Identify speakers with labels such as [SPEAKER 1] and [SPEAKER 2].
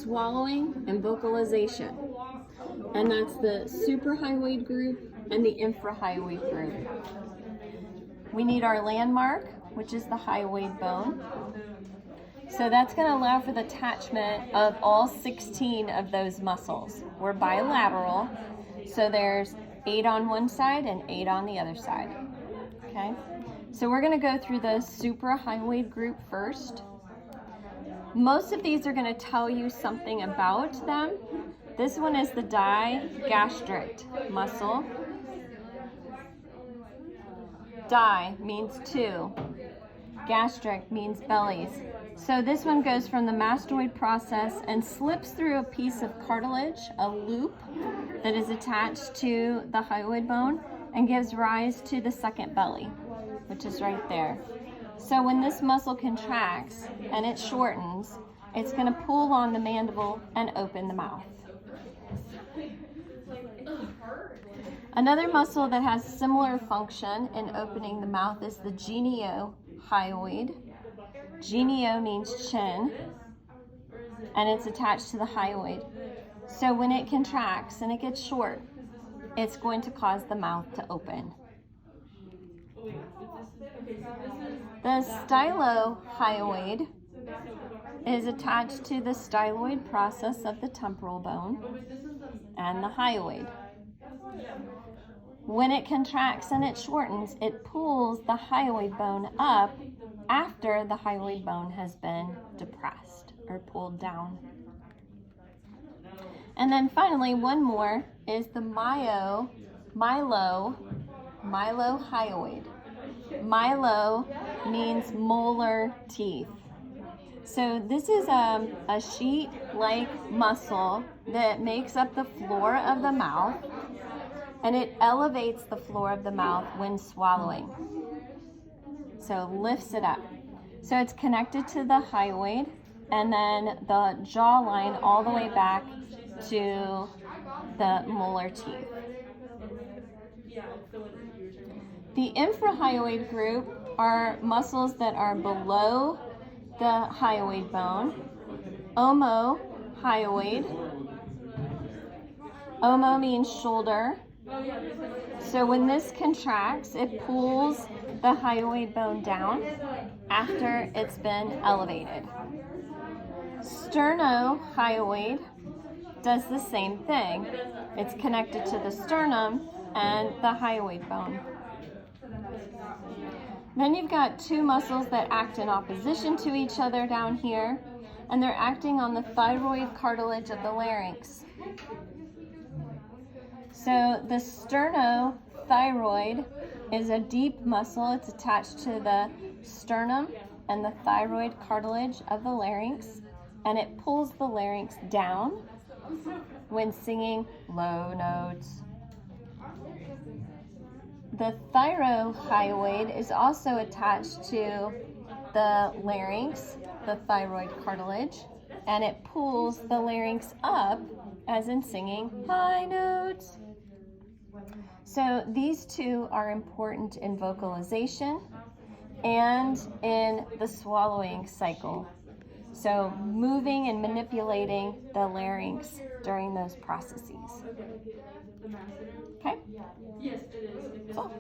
[SPEAKER 1] swallowing and vocalization. And that's the suprahyoid group and the infrahyoid group. We need our landmark, which is the hyoid bone. So that's going to allow for the attachment of all 16 of those muscles. We're bilateral, so there's 8 on one side and 8 on the other side. Okay, so we're going to go through the suprahyoid group first. Most of these are going to tell you something about them. This one is the digastric muscle. Di means 2. Gastric means bellies. So this one goes from the mastoid process and slips through a piece of cartilage, a loop that is attached to the hyoid bone, and gives rise to the second belly, which is right there. So when this muscle contracts and it shortens, it's going to pull on the mandible and open the mouth. Another muscle that has similar function in opening the mouth is the geniohyoid. Genio means chin, and it's attached to the hyoid. So when it contracts and it gets short, it's going to cause the mouth to open. The stylohyoid is attached to the styloid process of the temporal bone and the hyoid. When it contracts and it shortens, it pulls the hyoid bone up after the hyoid bone has been depressed or pulled down. And then finally, one more is the mylohyoid. Mylo means molar teeth. So this is a sheet-like muscle that makes up the floor of the mouth, and it elevates the floor of the mouth when swallowing. So lifts it up. So it's connected to the hyoid, and then the jawline all the way back to the molar teeth. The infrahyoid group are muscles that are below the hyoid bone. Omohyoid. Omo means shoulder. So when this contracts, it pulls the hyoid bone down after it's been elevated. Sternohyoid does the same thing. It's connected to the sternum and the hyoid bone. Then you've got 2 muscles that act in opposition to each other down here, and they're acting on the thyroid cartilage of the larynx. So the sternothyroid is a deep muscle. It's attached to the sternum and the thyroid cartilage of the larynx, and it pulls the larynx down when singing low notes. The thyrohyoid is also attached to the larynx, the thyroid cartilage, and it pulls the larynx up, as in singing high notes. So these 2 are important in vocalization and in the swallowing cycle. So moving and manipulating the larynx during those processes. Okay? Yes, it is. Cool.